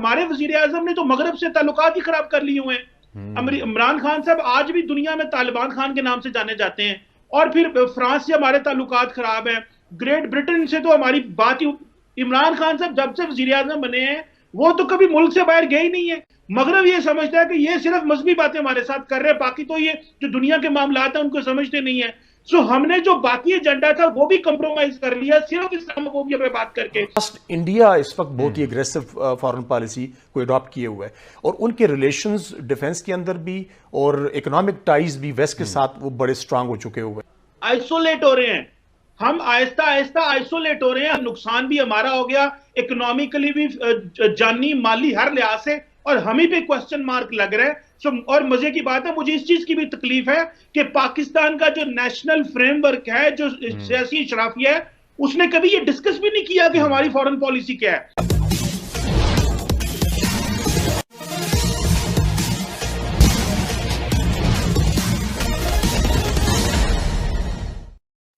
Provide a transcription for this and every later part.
हमारे वजीर आजम ने तो मगरब से ताल्लुकात ही खराब कर लिए हुए हैं। इमरान खान साहब आज भी दुनिया में तालिबान खान के नाम से जाने जाते हैं, और फिर फ्रांस से हमारे ताल्लुकात खराब है, ग्रेट ब्रिटेन से तो हमारी बात ही। इमरान खान साहब जब से वजीर आजम बने हैं वो तो कभी मुल्क से बाहर गए ही नहीं है। मगरब ये समझता है कि ये सिर्फ मजहबी बातें हमारे साथ कर रहे हैं, बाकी तो ये जो दुनिया के मामलात हैं उनको समझते नहीं है। सो हमने जो बाकी एजेंडा था वो भी कंप्रोमाइज कर लिया सिर्फ इस्लामोफोबिया पे बात करके। इंडिया इस वक्त बहुत ही एग्रेसिव फॉरेन पॉलिसी को अडॉप्ट किए हुए है, और उनके रिलेशंस डिफेंस के अंदर भी और इकोनॉमिक टाइज भी वेस्ट के साथ वो बड़े स्ट्रांग हो चुके हुए, आइसोलेट हो रहे हैं। हम आहिस्ता आहिस्ता आइसोलेट हो रहे हैं, नुकसान भी हमारा हो गया, इकोनॉमिकली भी, जानी माली हर लिहाज से, और हम ही पे क्वेश्चन मार्क लग रहा है। और मजे की बात है, मुझे इस चीज की भी तकलीफ है कि पाकिस्तान का जो नेशनल फ्रेमवर्क है, जो सियासी शराफिया है, उसने कभी ये डिस्कस भी नहीं किया कि हमारी फॉरेन पॉलिसी क्या है।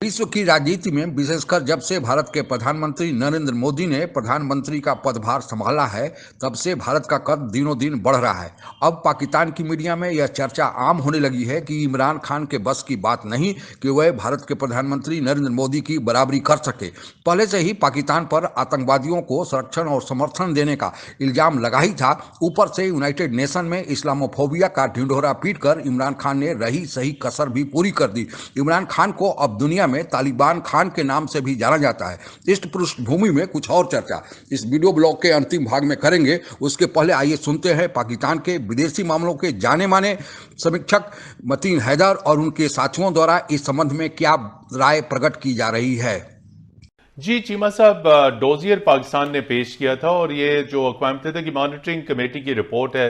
विश्व की राजनीति में विशेषकर जब से भारत के प्रधानमंत्री नरेंद्र मोदी ने प्रधानमंत्री का पदभार संभाला है, तब से भारत का कद दिनों दिन बढ़ रहा है। अब पाकिस्तान की मीडिया में यह चर्चा आम होने लगी है कि इमरान खान के बस की बात नहीं कि वह भारत के प्रधानमंत्री नरेंद्र मोदी की बराबरी कर सके। पहले से ही पाकिस्तान पर आतंकवादियों को संरक्षण और समर्थन देने का इल्जाम लगा ही था। ऊपर से यूनाइटेड नेशन में इस्लामोफोबिया का ढिंढोरा पीटकर इमरान खान ने रही सही कसर भी पूरी कर दी। इमरान खान को अब दुनिया में तालिबान खान के नाम से भी जाना जाता है। इस पृष्ठभूमि में कुछ और चर्चा इस वीडियो ब्लॉग के अंतिम भाग में करेंगे। उसके पहले आइए सुनते हैं पाकिस्तान के विदेशी मामलों के जाने माने समीक्षक मतीन हैदर और उनके साथियों द्वारा इस संबंध में क्या राय प्रकट की जा रही है। जी चीमा साहब, डोजियर पाकिस्तान ने पेश किया था, और ये जो अक़वाम मुत्तहिदा की मॉनिटरिंग कमेटी की रिपोर्ट है,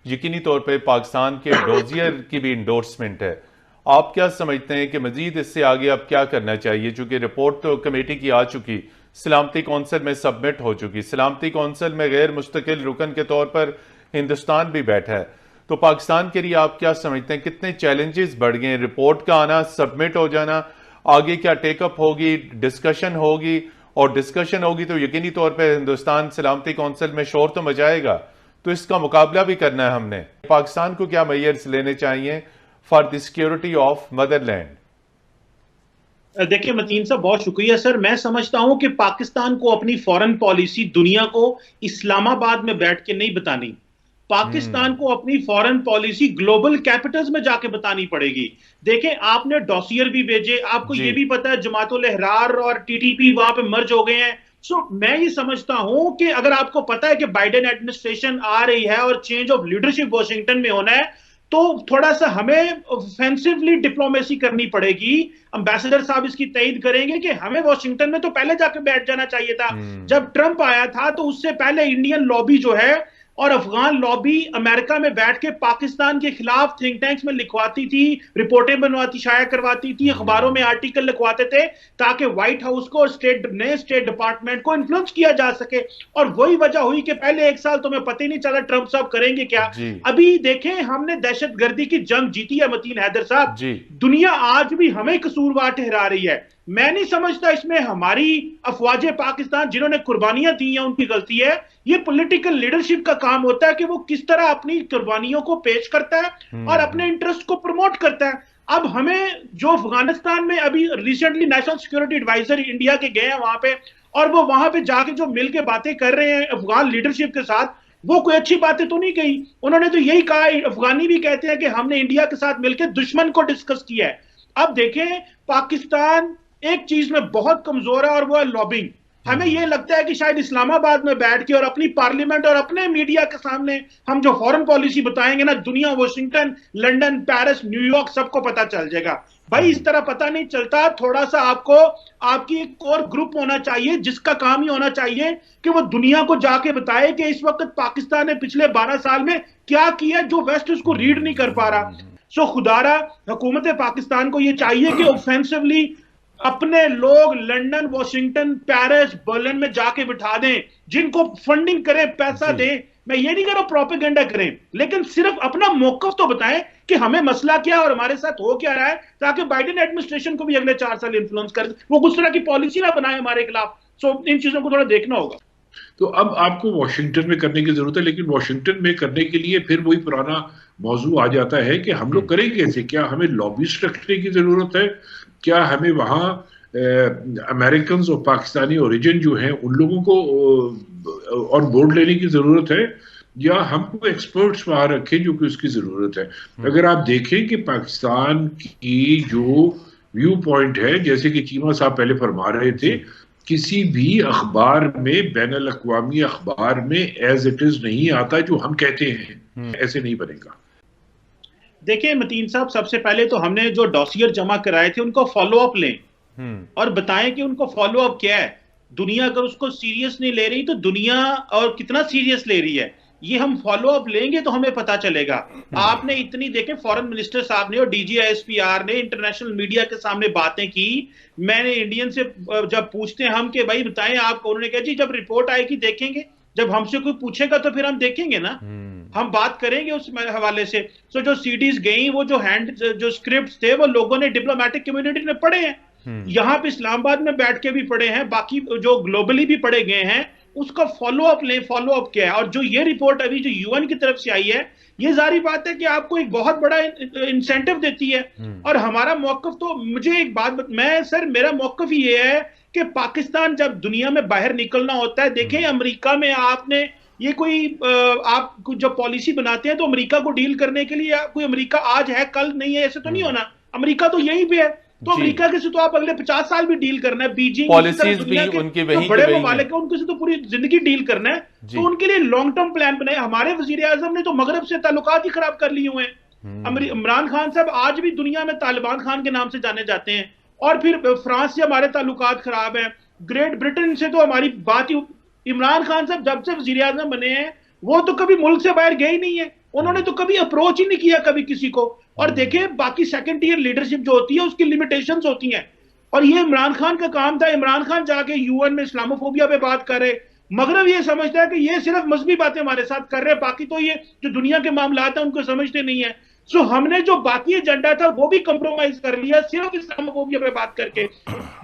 यकीनी तौर पर पाकिस्तान के डोजियर की भी इंडोर्समेंट है। आप क्या समझते हैं कि मजीद इससे आगे अब क्या करना चाहिए? चूंकि रिपोर्ट तो कमेटी की आ चुकी, सलामती कौंसिल में सबमिट हो चुकी, सलामती कौंसिल में गैर मुस्तकिल रुकन के तौर पर हिंदुस्तान भी बैठा है, तो पाकिस्तान के लिए आप क्या समझते हैं कितने चैलेंजेस बढ़ गए? रिपोर्ट का आना, सबमिट हो जाना, आगे क्या टेकअप होगी, डिस्कशन होगी, और डिस्कशन होगी तो यकीनी तौर पर हिंदुस्तान सलामती कौंसिल में शोर तो मचाएगा, तो इसका मुकाबला भी करना है हमने। पाकिस्तान को क्या मेजर्स लेने चाहिए for the security of Motherland? देखिए मतीन साहब, बहुत शुक्रिया सर। मैं समझता हूं कि पाकिस्तान को अपनी फॉरेन पॉलिसी दुनिया को इस्लामाबाद में बैठ के नहीं बतानी। पाकिस्तान को अपनी फॉरेन पॉलिसी ग्लोबल कैपिटल्स में जाके बतानी पड़ेगी। देखें, आपने डॉसियर भी भेजे, आपको ये भी पता है जमातुल अहरार और टीटीपी वहां पे मर्ज हो गए हैं। मैं ये समझता हूं कि अगर आपको पता है कि बाइडेन एडमिनिस्ट्रेशन आ रही है और चेंज ऑफ लीडरशिप वॉशिंगटन में होना है, तो थोड़ा सा हमें ऑफेंसिवली डिप्लोमेसी करनी पड़ेगी। एम्बेसडर साहब इसकी तईद करेंगे कि हमें वॉशिंगटन में तो पहले जाके बैठ जाना चाहिए था। जब ट्रंप आया था तो उससे पहले इंडियन लॉबी जो है और अफगान लॉबी अमेरिका में बैठ के पाकिस्तान के खिलाफ थिंक टैंक्स में लिखवाती थी, रिपोर्टें बनवाती, शाया करवाती थी, अखबारों में आर्टिकल लिखवाते थे, ताकि व्हाइट हाउस को और नए स्टेट डिपार्टमेंट को इन्फ्लुएंस किया जा सके। और वही वजह हुई कि पहले एक साल तो मैं पता ही नहीं चला ट्रंप साहब करेंगे क्या। अभी देखें, हमने दहशतगर्दी की जंग जीती है मतीन हैदर साहब। दुनिया आज भी हमें कसूरवार ठहरा रही है। मैं नहीं समझता इसमें हमारी अफवाजे पाकिस्तान जिन्होंने कुर्बानियां दी हैं उनकी गलती है। ये पॉलिटिकल लीडरशिप का काम होता है कि वो किस तरह अपनी कुर्बानियों को पेश करता है और अपने इंटरेस्ट को प्रमोट करता है। अब हमें जो अफगानिस्तान में अभी recently national security advisor India के गए हैं वहां पे, और वो वहां पे जाके जो मिल के बातें कर रहे हैं अफगान लीडरशिप के साथ, वो कोई अच्छी बातें तो नहीं कही। उन्होंने तो यही कहा, अफगानी भी कहते हैं कि हमने इंडिया के साथ मिलकर दुश्मन को डिस्कस किया है। अब देखें, पाकिस्तान एक चीज में बहुत कमजोर है और वो है लॉबिंग। हमें यह लगता है कि शायद इस्लामाबाद में बैठ के और अपनी पार्लियामेंट और अपने मीडिया के सामने हम जो फॉरेन पॉलिसी बताएंगे ना, दुनिया, वॉशिंगटन, लंदन, पेरिस, न्यूयॉर्क, सबको पता चल जाएगा। भाई इस तरह पता नहीं चलता। थोड़ा सा आपको आपकी एक कोर ग्रुप होना चाहिए जिसका काम ही होना चाहिए कि वो दुनिया को जाके बताए कि इस वक्त पाकिस्तान ने पिछले 12 साल में क्या किया जो वेस्ट उसको रीड नहीं कर पा रहा। खुदारा हुकूमत पाकिस्तान को यह चाहिए कि ऑफेंसिवली अपने लोग लंदन, वॉशिंगटन, पेरिस, बर्लिन में जाके बिठा दें, जिनको फंडिंग करें, पैसा दें। मैं ये नहीं कह रहा प्रोपेगेंडा करें, लेकिन सिर्फ अपना मौकफ तो बताएं कि हमें मसला क्या और हमारे साथ हो क्या रहा है, ताकि बाइडेन एडमिनिस्ट्रेशन को भी अगले 4 साल इन्फ्लुएंस कर वो कुछ तरह की पॉलिसी ना बनाए हमारे खिलाफ। इन चीजों को थोड़ा देखना होगा। तो अब आपको वॉशिंगटन में करने की जरूरत है, लेकिन वॉशिंगटन में करने के लिए फिर वही पुराना मौजू आ जाता है कि हम लोग करेंगे कैसे। क्या हमें लॉबिस्ट रखने की जरूरत है, क्या हमें वहां अमेरिकन और पाकिस्तानी ओरिजिन जो हैं उन लोगों को ऑन बोर्ड लेने की जरूरत है, या हमको एक्सपर्ट्स वहां रखें जो कि उसकी जरूरत है। अगर आप देखें कि पाकिस्तान की जो व्यू पॉइंट है, जैसे कि चीमा साहब पहले फरमा रहे थे, किसी भी अखबार में, बैनुल अक़वामी अखबार में एज इट इज नहीं आता जो हम कहते हैं, ऐसे नहीं बनेगा। देखिए मतीन साहब, सबसे पहले तो हमने जो डॉसियर जमा कराए थे उनको फॉलो अप लें और बताएं कि उनको फॉलो अप क्या है। दुनिया अगर उसको सीरियस नहीं ले रही तो दुनिया और कितना सीरियस ले रही है, ये हम फॉलो अप लेंगे तो हमें पता चलेगा। आपने इतनी देखे फॉरेन मिनिस्टर साहब ने और DGISPR ने इंटरनेशनल मीडिया के सामने बातें की। मैंने इंडियन से जब पूछते हैं हम कि भाई बताएं आप, उन्होंने कहा जी जब रिपोर्ट आएगी देखेंगे, जब हमसे कोई पूछेगा तो फिर हम देखेंगे ना, हम बात करेंगे उस हवाले से। सो जो सीडीज गई, वो जो स्क्रिप्ट थे वो लोगों ने, डिप्लोमेटिक कम्युनिटी ने पढ़े हैं, यहाँ पे इस्लामाबाद में बैठ के भी पढ़े हैं, बाकी जो ग्लोबली भी पढ़े गए हैं। उसका फॉलो अप लें, फॉलो अप क्या है। और जो ये रिपोर्ट अभी जो UN की तरफ से आई है, ये जारी बात है कि आपको एक बहुत बड़ा इंसेंटिव देती है। और हमारा मौकफ तो, मुझे एक बात मेरा मौकफ ये है कि पाकिस्तान जब दुनिया में बाहर निकलना होता है, देखें अमेरिका में आपने ये कोई आप जब पॉलिसी बनाते हैं तो अमेरिका को डील करने के लिए कोई अमेरिका आज है कल नहीं है, ऐसे तो नहीं होना। अमेरिका तो यहीं पे है, तो अमेरिका के से तो आप अगले 50 साल भी डील करना है। बीजिंग पॉलिसीज भी उनके वही बड़े ममालिक है, उनके से तो पूरी जिंदगी डील करना है। तो उनके लिए लॉन्ग टर्म प्लान बनाए। हमारे वजीर आजम ने तो मगरब से ताल्लुकात ही खराब कर लिए हुए हैं। इमरान खान साहब आज भी दुनिया में तालिबान खान के नाम से जाने जाते हैं। और फिर फ्रांस से हमारे ताल्लुकात खराब हैं, ग्रेट ब्रिटेन से तो हमारी बात ही। इमरान खान साहब जब से वजीर आजम बने हैं वो तो कभी मुल्क से बाहर गए ही नहीं है, उन्होंने तो कभी अप्रोच ही नहीं किया कभी किसी को। और देखिए बाकी सेकंड ईयर लीडरशिप जो होती है उसकी लिमिटेशंस होती हैं, और ये इमरान खान का काम था। इमरान खान जाके UN में इस्लामोफोबिया पे बात कर रहे, मगरब ये समझता है कि ये सिर्फ मजहबी बातें हमारे साथ कर रहे हैं, बाकी तो ये जो दुनिया के मामलात हैं उनको समझते नहीं है। सो हमने जो बाकी एजेंडा था वो भी कंप्रोमाइज कर लिया सिर्फ इस्लामोफोबिया पे बात करके,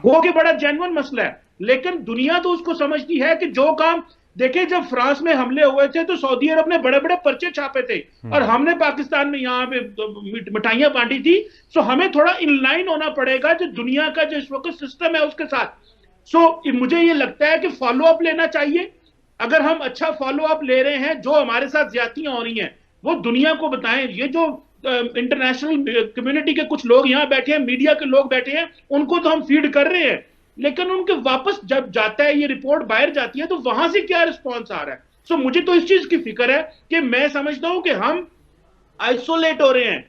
वो कि बड़ा जेन्युइन मसला है। लेकिन दुनिया तो उसको समझती है कि जो काम, देखिए जब फ्रांस में हमले हुए थे तो सऊदी अरब ने बड़े बड़े पर्चे छापे थे और हमने पाकिस्तान में यहाँ पे मिठाइयां बांटी थी। सो हमें थोड़ा इनलाइन होना पड़ेगा जो दुनिया का जो इस वक्त सिस्टम है उसके साथ। सो मुझे ये लगता है कि फॉलो अप लेना चाहिए। अगर हम अच्छा फॉलो अप ले रहे हैं, जो हमारे साथ ज्यादतियां हो रही हैं वो दुनिया को बताएं। ये जो इंटरनेशनल कम्युनिटी के कुछ लोग यहाँ बैठे हैं, मीडिया के लोग बैठे हैं, उनको तो हम फीड कर रहे हैं, लेकिन उनके वापस जब जाता है ये रिपोर्ट बाहर जाती है तो वहां से क्या रिस्पॉन्स आ रहा है। सो मुझे तो इस चीज की फिक्र है कि मैं समझता हूं कि हम आइसोलेट हो रहे हैं,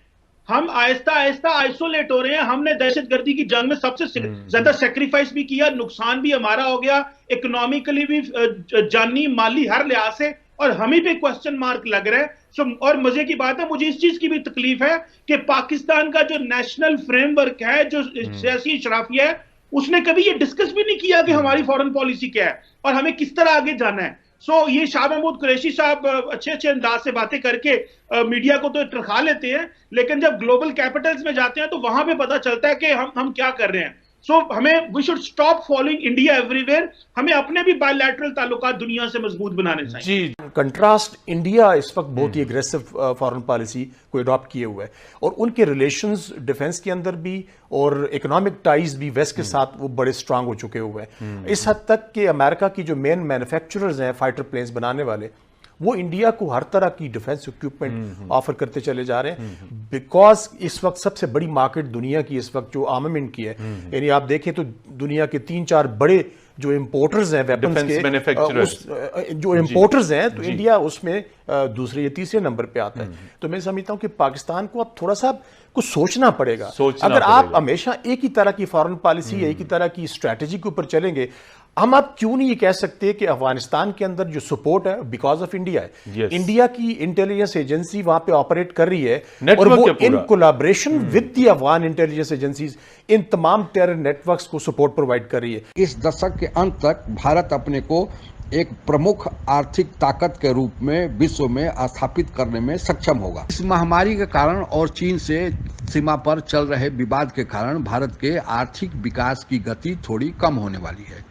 हम आहिस्ता आहिस्ता आइसोलेट हो रहे हैं। हमने दहशतगर्दी की जंग में सबसे ज्यादा सेक्रीफाइस भी किया, नुकसान भी हमारा हो गया, इकोनॉमिकली भी, जानी माली हर लिहाज से, और हमें पे क्वेश्चन मार्क लग रहा है। और मजे की बात है, मुझे इस चीज की भी तकलीफ है कि पाकिस्तान का जो नेशनल फ्रेमवर्क है, जो सियासी शराफिया है, उसने कभी ये डिस्कस भी नहीं किया कि हमारी फॉरेन पॉलिसी क्या है और हमें किस तरह आगे जाना है। सो ये शाह महमूद कुरैशी साहब अच्छे अच्छे अंदाज से बातें करके मीडिया को तो तरखा लेते हैं, लेकिन जब ग्लोबल कैपिटल्स में जाते हैं तो वहां पे पता चलता है कि हम क्या कर रहे हैं। सो हमें we should stop following India everywhere, हमें अपने भी बायलैटरल ताल्लुकात दुनिया से मजबूत बनाने चाहिए। जी, कंट्रास्ट इंडिया इस वक्त बहुत ही एग्रेसिव फॉरेन पॉलिसी को अडॉप्ट किए हुआ है और उनके रिलेशंस डिफेंस के अंदर भी और इकोनॉमिक टाइज भी वेस्ट के साथ वो बड़े स्ट्रांग हो चुके हुए हैं। इस हद तक कि अमेरिका की जो मेन मैन्युफैक्चरर्स हैं फाइटर प्लेन्स बनाने वाले, वो इंडिया को हर तरह की डिफेंस इक्विपमेंट ऑफर करते चले जा रहे हैं, बिकॉज इस वक्त सबसे बड़ी मार्केट दुनिया की इस वक्त जो आर्मामेंट की है, यानी आप देखें तो दुनिया के 3-4 बड़े जो इंपोर्टर्स हैं वेपन्स के, जो इंपोर्टर्स हैं, तो इंडिया उसमें दूसरे या तीसरे नंबर पे आता है। तो मैं समझता हूं कि पाकिस्तान को अब थोड़ा सा कुछ सोचना पड़ेगा। अगर आप हमेशा एक ही तरह की फॉरेन पॉलिसी या एक ही तरह की स्ट्रैटेजी के ऊपर चलेंगे, हम अब क्यों नहीं ये कह सकते कि अफगानिस्तान के अंदर जो सपोर्ट है बिकॉज ऑफ इंडिया है। इंडिया की इंटेलिजेंस एजेंसी वहां पे ऑपरेट कर रही है और वो in collaboration with the Afghan intelligence agencies in तमाम टेरर नेटवर्क्स को सपोर्ट प्रोवाइड कर रही है। इस दशक के अंत तक भारत अपने को एक प्रमुख आर्थिक ताकत के रूप में विश्व में स्थापित करने में सक्षम होगा। इस महामारी के कारण और चीन से सीमा पर चल रहे विवाद के कारण भारत के आर्थिक विकास की गति थोड़ी कम होने वाली है।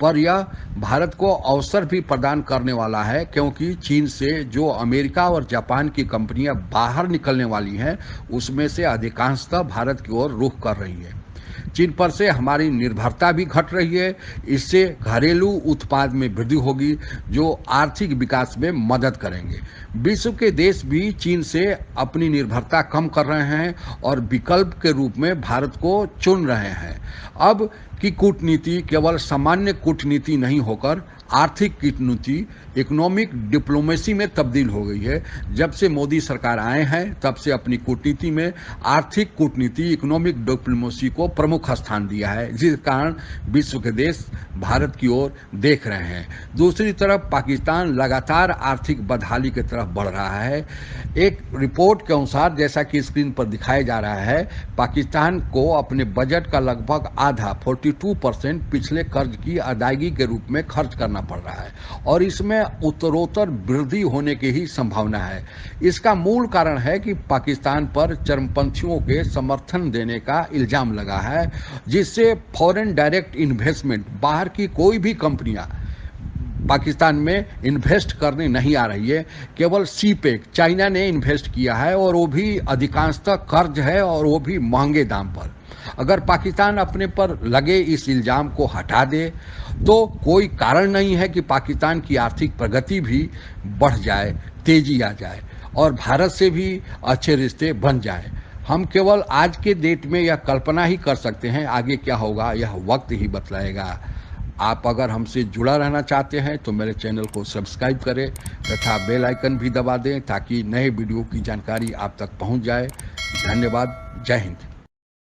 पर यह भारत को अवसर भी प्रदान करने वाला है, क्योंकि चीन से जो अमेरिका और जापान की कंपनियां बाहर निकलने वाली हैं उसमें से अधिकांशतः भारत की ओर रुख कर रही है। चीन पर से हमारी निर्भरता भी घट रही है। इससे घरेलू उत्पाद में वृद्धि होगी जो आर्थिक विकास में मदद करेंगे। विश्व के देश भी चीन से अपनी निर्भरता कम कर रहे हैं और विकल्प के रूप में भारत को चुन रहे हैं। अब की कूटनीति केवल सामान्य कूटनीति नहीं होकर आर्थिक कूटनीति, इकोनॉमिक डिप्लोमेसी में तब्दील हो गई है। जब से मोदी सरकार आए हैं तब से अपनी कूटनीति में आर्थिक कूटनीति, इकोनॉमिक डिप्लोमेसी को प्रमुख स्थान दिया है, जिस कारण विश्व के देश भारत की ओर देख रहे हैं। दूसरी तरफ पाकिस्तान लगातार आर्थिक बदहाली की तरफ बढ़ रहा है। एक रिपोर्ट के अनुसार, जैसा कि स्क्रीन पर दिखाया जा रहा है, पाकिस्तान को अपने बजट का लगभग आधा 42% पिछले कर्ज की अदायगी के रूप में खर्च करना पड़ रहा है और इसमें उत्तरोत्तर वृद्धि होने की ही संभावना है। इसका मूल कारण है कि पाकिस्तान पर चरमपंथियों के समर्थन देने का इल्जाम लगा है, जिससे फॉरेन डायरेक्ट इन्वेस्टमेंट, बाहर की कोई भी कंपनियां पाकिस्तान में इन्वेस्ट करने नहीं आ रही है। केवल सीपेक चाइना ने इन्वेस्ट किया है और वो भी अधिकांशतः कर्ज है और वो भी महंगे दाम पर। अगर पाकिस्तान अपने पर लगे इस इल्जाम को हटा दे तो कोई कारण नहीं है कि पाकिस्तान की आर्थिक प्रगति भी बढ़ जाए, तेजी आ जाए और भारत से भी अच्छे रिश्ते बन जाए। हम केवल आज के डेट में यह कल्पना ही कर सकते हैं, आगे क्या होगा यह वक्त ही बतलाएगा। आप अगर हमसे जुड़ा रहना चाहते हैं तो मेरे चैनल को सब्सक्राइब करें तथा बेल आइकन भी दबा दें ताकि नए वीडियो की जानकारी आप तक पहुंच जाए। धन्यवाद। जय हिंद।